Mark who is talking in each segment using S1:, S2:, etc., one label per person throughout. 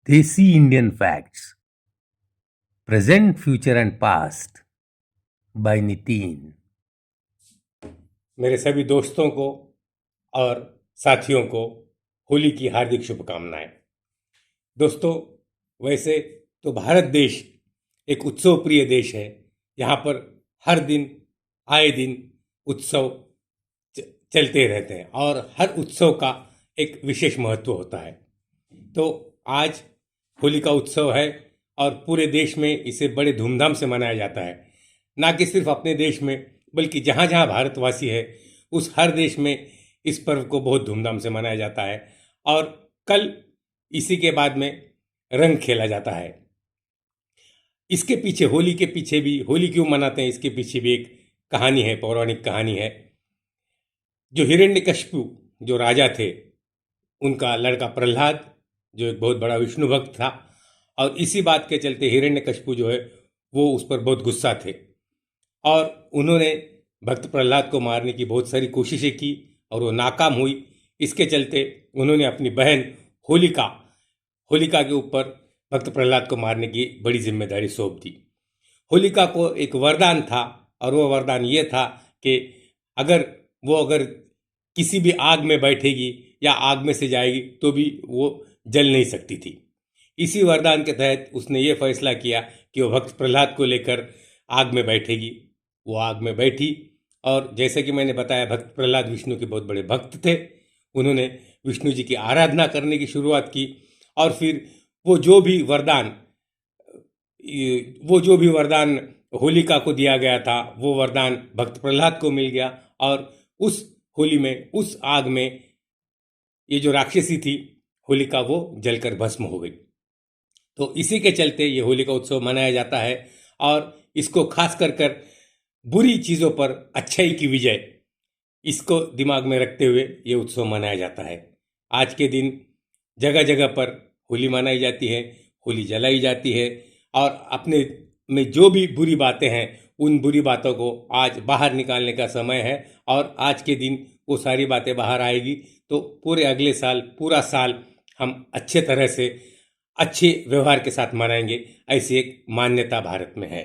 S1: देसी Indian facts present future and past by Nitin.
S2: मेरे सभी दोस्तों को और साथियों को होली की हार्दिक शुभकामनाएं। दोस्तों, वैसे तो भारत देश एक उत्सव प्रिय देश है। यहाँ पर हर दिन आए दिन उत्सव चलते रहते हैं और हर उत्सव का एक विशेष महत्व होता है। तो आज होली का उत्सव है और पूरे देश में इसे बड़े धूमधाम से मनाया जाता है। ना कि सिर्फ अपने देश में, बल्कि जहाँ जहाँ भारतवासी है उस हर देश में इस पर्व को बहुत धूमधाम से मनाया जाता है। और कल इसी के बाद में रंग खेला जाता है। इसके पीछे, होली के पीछे भी, होली क्यों मनाते हैं इसके पीछे भी एक कहानी है, पौराणिक कहानी है। जो हिरण्यकशिपु जो राजा थे, उनका लड़का प्रहलाद जो एक बहुत बड़ा विष्णु भक्त था, और इसी बात के चलते हिरण्यकशिपु जो है वो उस पर बहुत गुस्सा थे और उन्होंने भक्त प्रहलाद को मारने की बहुत सारी कोशिशें की और वो नाकाम हुई। इसके चलते उन्होंने अपनी बहन होलिका के ऊपर भक्त प्रहलाद को मारने की बड़ी जिम्मेदारी सौंप दी। होलिका को एक वरदान था और वो वरदान ये था कि अगर किसी भी आग में बैठेगी या आग में से जाएगी तो भी वो जल नहीं सकती थी। इसी वरदान के तहत उसने ये फैसला किया कि वो भक्त प्रहलाद को लेकर आग में बैठेगी। वो आग में बैठी और जैसे कि मैंने बताया, भक्त प्रहलाद विष्णु के बहुत बड़े भक्त थे। उन्होंने विष्णु जी की आराधना करने की शुरुआत की और फिर वो जो भी वरदान होलिका को दिया गया था वो वरदान भक्त प्रहलाद को मिल गया और उस होली में, उस आग में ये जो राक्षसी थी होलिका, वो जलकर भस्म हो गई। तो इसी के चलते ये होली का उत्सव मनाया जाता है और इसको खास कर बुरी चीज़ों पर अच्छाई की विजय, इसको दिमाग में रखते हुए ये उत्सव मनाया जाता है। आज के दिन जगह जगह पर होली मनाई जाती है, होली जलाई जाती है और अपने में जो भी बुरी बातें हैं उन बुरी बातों को आज बाहर निकालने का समय है और आज के दिन वो सारी बातें बाहर आएगी तो पूरे अगले साल, पूरा साल हम अच्छे तरह से, अच्छे व्यवहार के साथ मनाएंगे। ऐसी एक मान्यता भारत में है।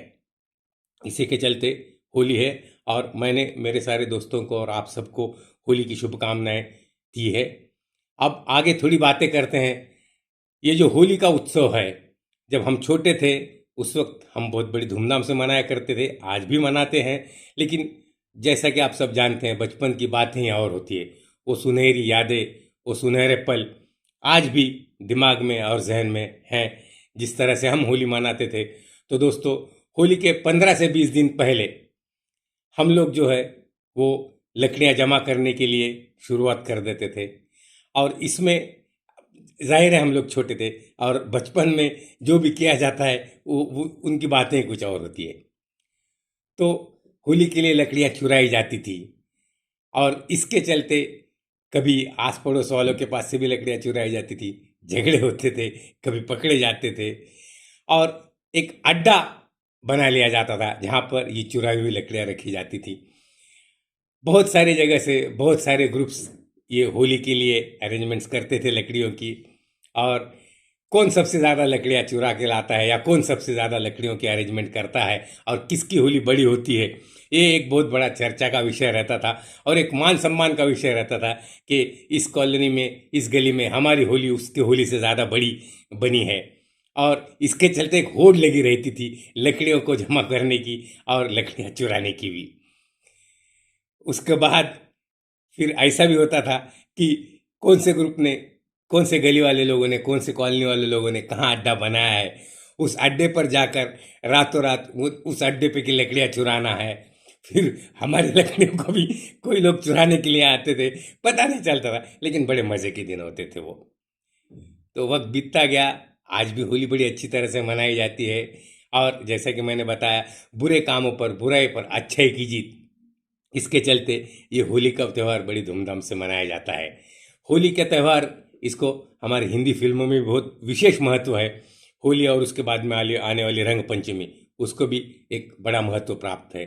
S2: इसी के चलते होली है और मैंने मेरे सारे दोस्तों को और आप सबको होली की शुभकामनाएं दी है। अब आगे थोड़ी बातें करते हैं। ये जो होली का उत्सव है, जब हम छोटे थे उस वक्त हम बहुत बड़ी धूमधाम से मनाया करते थे, आज भी मनाते हैं। लेकिन जैसा कि आप सब जानते हैं, बचपन की बातें ही और होती है। वो सुनहरी यादें, वो सुनहरे पल आज भी दिमाग में और जहन में हैं, जिस तरह से हम होली मनाते थे। तो दोस्तों, होली के 15 से 20 दिन पहले हम लोग जो है वो लकड़ियाँ जमा करने के लिए शुरुआत कर देते थे और इसमें जाहिर है हम लोग छोटे थे और बचपन में जो भी किया जाता है वो उनकी बातें कुछ और होती है। तो होली के लिए लकड़ियाँ चुराई जाती थी और इसके चलते कभी आस पड़ोस वालों के पास से भी लकड़ियाँ चुराई जाती थी, झगड़े होते थे, कभी पकड़े जाते थे और एक अड्डा बना लिया जाता था जहाँ पर ये चुराई हुई लकड़ियाँ रखी जाती थी। बहुत सारे जगह से बहुत सारे ग्रुप्स ये होली के लिए अरेंजमेंट्स करते थे लकड़ियों की, और कौन सबसे ज़्यादा लकड़ियाँ चुरा के लाता है या कौन सबसे ज़्यादा लकड़ियों की अरेंजमेंट करता है और किसकी होली बड़ी होती है, ये एक बहुत बड़ा चर्चा का विषय रहता था और एक मान सम्मान का विषय रहता था कि इस कॉलोनी में, इस गली में हमारी होली उसकी होली से ज़्यादा बड़ी बनी है। और इसके चलते एक होड़ लगी रहती थी लकड़ियों को जमा करने की और लकड़ियाँ चुराने की भी। उसके बाद फिर ऐसा भी होता था कि कौन से ग्रुप ने, कौन से गली वाले लोगों ने, कौन से कॉलोनी वाले लोगों ने कहाँ अड्डा बनाया है, उस अड्डे पर जाकर रातों रात उस अड्डे पे की लकड़ियाँ चुराना है। फिर हमारी लकड़ियों को भी कोई लोग चुराने के लिए आते थे, पता नहीं चलता था, लेकिन बड़े मज़े के दिन होते थे वो। तो वक्त बीतता गया, आज भी होली बड़ी अच्छी तरह से मनाई जाती है और जैसा कि मैंने बताया, बुरे कामों पर, बुराई पर अच्छाई की जीत, इसके चलते ये होली का त्यौहार बड़ी धूमधाम से मनाया जाता है। होली का त्यौहार, इसको हमारी हिंदी फिल्मों में भी बहुत विशेष महत्व है। होली और उसके बाद में आने वाली रंग पंचमी, उसको भी एक बड़ा महत्व प्राप्त है।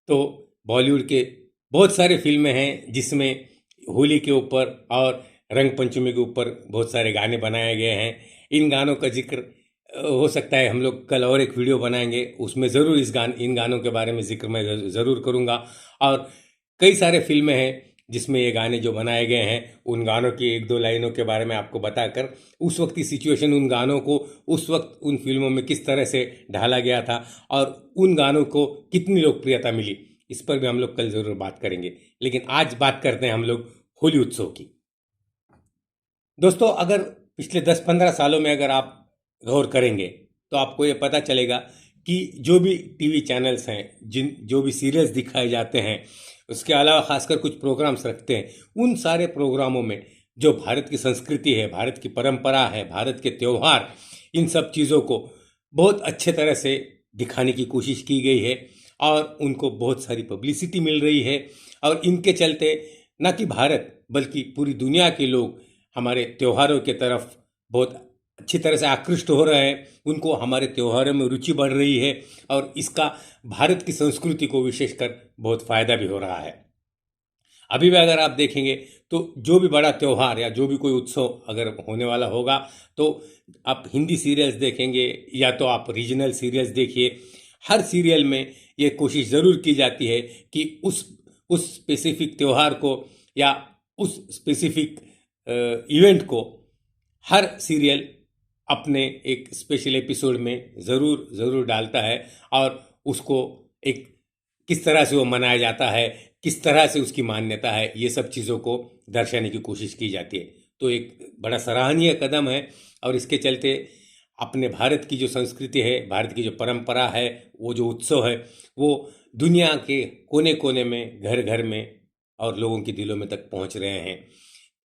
S2: तो बॉलीवुड के बहुत सारे फिल्में हैं जिसमें होली के ऊपर और रंग पंचमी के ऊपर बहुत सारे गाने बनाए गए हैं। इन गानों का जिक्र हो सकता है हम लोग कल और एक वीडियो बनाएंगे, उसमें ज़रूर इन गानों के बारे में जिक्र मैं ज़रूर करूँगा। और कई सारे फिल्में हैं जिसमें ये गाने जो बनाए गए हैं, उन गानों की एक दो लाइनों के बारे में आपको बताकर उस वक्त की सिचुएशन, उन गानों को उस वक्त उन फिल्मों में किस तरह से ढाला गया था और उन गानों को कितनी लोकप्रियता मिली, इस पर भी हम लोग कल ज़रूर बात करेंगे। लेकिन आज बात करते हैं हम लोग होली उत्सव की। दोस्तों, अगर पिछले 10-15 सालों में अगर आप गौर करेंगे तो आपको ये पता चलेगा कि जो भी टीवी चैनल्स हैं, जो भी सीरियल्स दिखाए जाते हैं, उसके अलावा खासकर कुछ प्रोग्राम्स रखते हैं, उन सारे प्रोग्रामों में जो भारत की संस्कृति है, भारत की परंपरा है, भारत के त्यौहार, इन सब चीज़ों को बहुत अच्छे तरह से दिखाने की कोशिश की गई है और उनको बहुत सारी पब्लिसिटी मिल रही है। और इनके चलते न कि भारत बल्कि पूरी दुनिया के लोग हमारे त्योहारों के तरफ बहुत अच्छी तरह से आकृष्ट हो रहे हैं, उनको हमारे त्योहारों में रुचि बढ़ रही है और इसका भारत की संस्कृति को विशेषकर बहुत फायदा भी हो रहा है। अभी भी अगर आप देखेंगे तो जो भी बड़ा त्यौहार या जो भी कोई उत्सव अगर होने वाला होगा तो आप हिंदी सीरियल्स देखेंगे या तो आप रीजनल सीरियल्स देखिए, हर सीरियल में ये कोशिश ज़रूर की जाती है कि उस स्पेसिफिक त्यौहार को या उस स्पेसिफिक इवेंट को हर सीरियल अपने एक स्पेशल एपिसोड में ज़रूर डालता है और उसको एक किस तरह से वो मनाया जाता है, किस तरह से उसकी मान्यता है, ये सब चीज़ों को दर्शाने की कोशिश की जाती है। तो एक बड़ा सराहनीय कदम है और इसके चलते अपने भारत की जो संस्कृति है, भारत की जो परंपरा है, वो जो उत्सव है, वो दुनिया के कोने कोने में, घर घर में और लोगों के दिलों में तक पहुंच रहे हैं।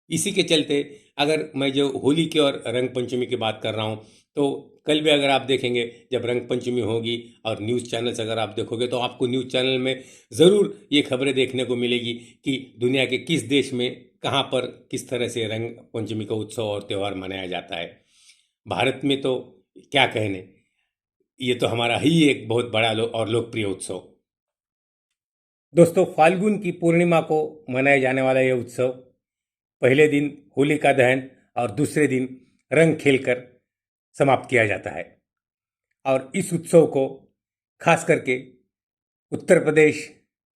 S2: इसी के चलते अगर मैं जो होली की और रंग पंचमी की बात कर रहा हूँ तो कल भी अगर आप देखेंगे जब रंग पंचमी होगी और न्यूज़ चैनल्स अगर आप देखोगे तो आपको न्यूज़ चैनल में ज़रूर ये खबरें देखने को मिलेगी कि दुनिया के किस देश में कहाँ पर किस तरह से रंग पंचमी का उत्सव और त्यौहार मनाया जाता है। भारत में तो क्या कहने, ये तो हमारा ही एक बहुत बड़ा और लोकप्रिय उत्सव। दोस्तों, फाल्गुन की पूर्णिमा को मनाया जाने वाला यह उत्सव पहले दिन होलिका दहन और दूसरे दिन रंग खेलकर समाप्त किया जाता है। और इस उत्सव को खास करके उत्तर प्रदेश,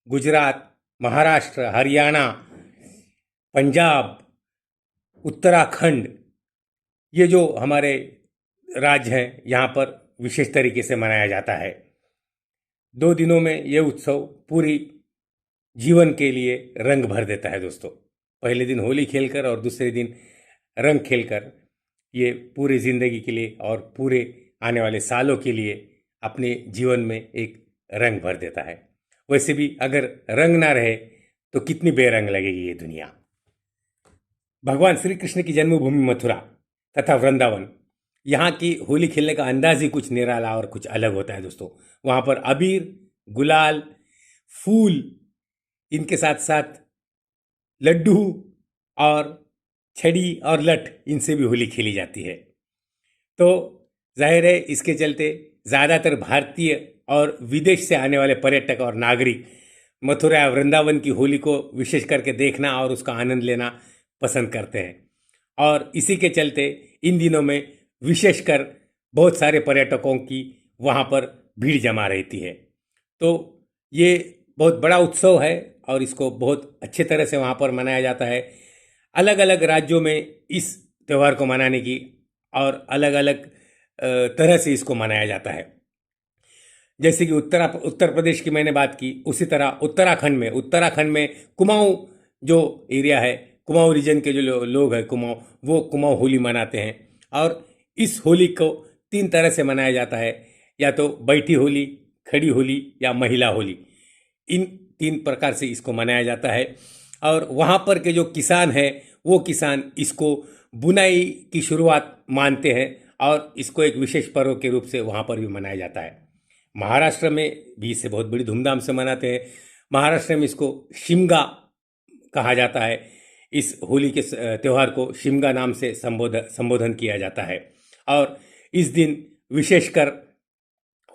S2: गुजरात, महाराष्ट्र, हरियाणा, पंजाब, उत्तराखंड, ये जो हमारे राज्य हैं, यहाँ पर विशेष तरीके से मनाया जाता है। 2 दिनों में ये उत्सव पूरी जीवन के लिए रंग भर देता है दोस्तों। पहले दिन होली खेलकर और दूसरे दिन रंग खेलकर ये पूरी ज़िंदगी के लिए और पूरे आने वाले सालों के लिए अपने जीवन में एक रंग भर देता है। वैसे भी अगर रंग ना रहे तो कितनी बेरंग लगेगी ये दुनिया। भगवान श्री कृष्ण की जन्मभूमि मथुरा तथा वृंदावन, यहाँ की होली खेलने का अंदाज ही कुछ निराला और कुछ अलग होता है दोस्तों। वहाँ पर अबीर, गुलाल, फूल, इनके साथ साथ लड्डू और छड़ी और लठ, इनसे भी होली खेली जाती है। तो जाहिर है इसके चलते ज़्यादातर भारतीय और विदेश से आने वाले पर्यटक और नागरिक मथुरा या वृंदावन की होली को विशेष करके देखना और उसका आनंद लेना पसंद करते हैं। और इसी के चलते इन दिनों में विशेषकर बहुत सारे पर्यटकों की वहाँ पर भीड़ जमा रहती है। तो ये बहुत बड़ा उत्सव है और इसको बहुत अच्छे तरह से वहाँ पर मनाया जाता है। अलग अलग राज्यों में इस त्यौहार को मनाने की और अलग अलग तरह से इसको मनाया जाता है। जैसे कि उत्तर प्रदेश की मैंने बात की, उसी तरह उत्तराखंड में कुमाऊं जो एरिया है, कुमाऊं रीजन के जो लोग हैं कुमाऊं, वो कुमाऊं होली मनाते हैं। और इस होली को 3 तरह से मनाया जाता है, या तो बैठी होली, खड़ी होली या महिला होली। इन 3 प्रकार से इसको मनाया जाता है। और वहाँ पर के जो किसान हैं वो किसान इसको बुनाई की शुरुआत मानते हैं और इसको एक विशेष पर्व के रूप से वहाँ पर भी मनाया जाता है। महाराष्ट्र में भी इसे बहुत बड़ी धूमधाम से मनाते हैं। महाराष्ट्र में इसको शिमगा कहा जाता है। इस होली के त्यौहार को शिमगा नाम से संबोधन किया जाता है। और इस दिन विशेषकर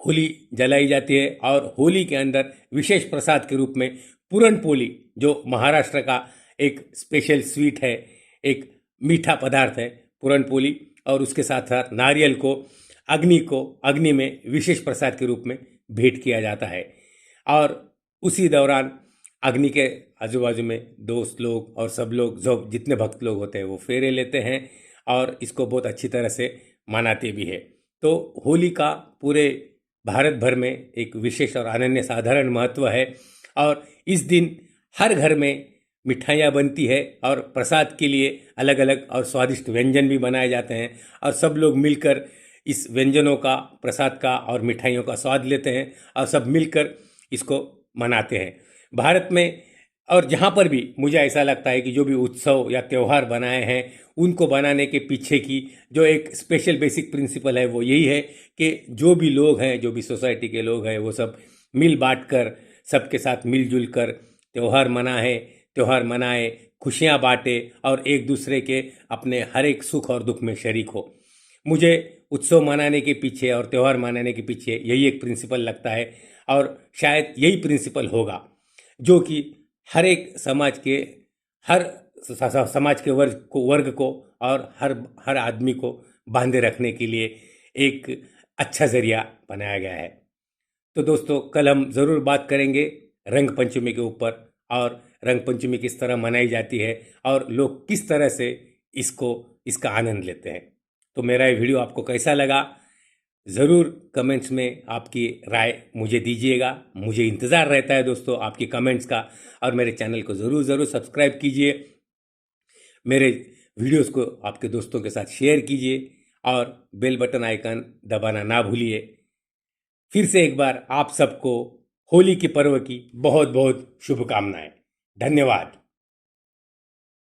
S2: होली जलाई जाती है और होली के अंदर विशेष प्रसाद के रूप में पूरनपोली, जो महाराष्ट्र का एक स्पेशल स्वीट है, एक मीठा पदार्थ है पूरनपोली, और उसके साथ साथ नारियल को अग्नि में विशेष प्रसाद के रूप में भेंट किया जाता है। और उसी दौरान अग्नि के आजू बाजू में दोस्त लोग और सब लोग जो जितने भक्त लोग होते हैं वो फेरे लेते हैं और इसको बहुत अच्छी तरह से मनाते भी है। तो होली का पूरे भारत भर में एक विशेष और अनन्य साधारण महत्व है और इस दिन हर घर में मिठाइयाँ बनती है और प्रसाद के लिए अलग अलग और स्वादिष्ट व्यंजन भी बनाए जाते हैं और सब लोग मिलकर इस व्यंजनों का, प्रसाद का और मिठाइयों का स्वाद लेते हैं और सब मिलकर इसको मनाते हैं। भारत में और जहाँ पर भी मुझे ऐसा लगता है कि जो भी उत्सव या त्यौहार बनाए हैं उनको बनाने के पीछे की जो एक स्पेशल बेसिक प्रिंसिपल है वो यही है कि जो भी लोग हैं, जो भी सोसाइटी के लोग हैं, वो सब मिल बांट कर सबके साथ मिलजुल कर त्यौहार मनाए, खुशियाँ बांटे और एक दूसरे के अपने हर एक सुख और दुख में शरीक हो। मुझे उत्सव मनाने के पीछे और त्यौहार मनाने के पीछे यही एक प्रिंसिपल लगता है और शायद यही प्रिंसिपल होगा जो कि हर एक समाज के वर्ग को और हर आदमी को बांधे रखने के लिए एक अच्छा जरिया बनाया गया है। तो दोस्तों, कल हम ज़रूर बात करेंगे रंग पंचमी के ऊपर और रंग पंचमी किस तरह मनाई जाती है और लोग किस तरह से इसका आनंद लेते हैं। तो मेरा ये वीडियो आपको कैसा लगा ज़रूर कमेंट्स में आपकी राय मुझे दीजिएगा। मुझे इंतज़ार रहता है दोस्तों आपकी कमेंट्स का और मेरे चैनल को ज़रूर सब्सक्राइब कीजिए, मेरे वीडियोस को आपके दोस्तों के साथ शेयर कीजिए और बेल बटन आइकन दबाना ना भूलिए। फिर से एक बार आप सबको होली के पर्व की बहुत बहुत शुभकामनाएं। धन्यवाद।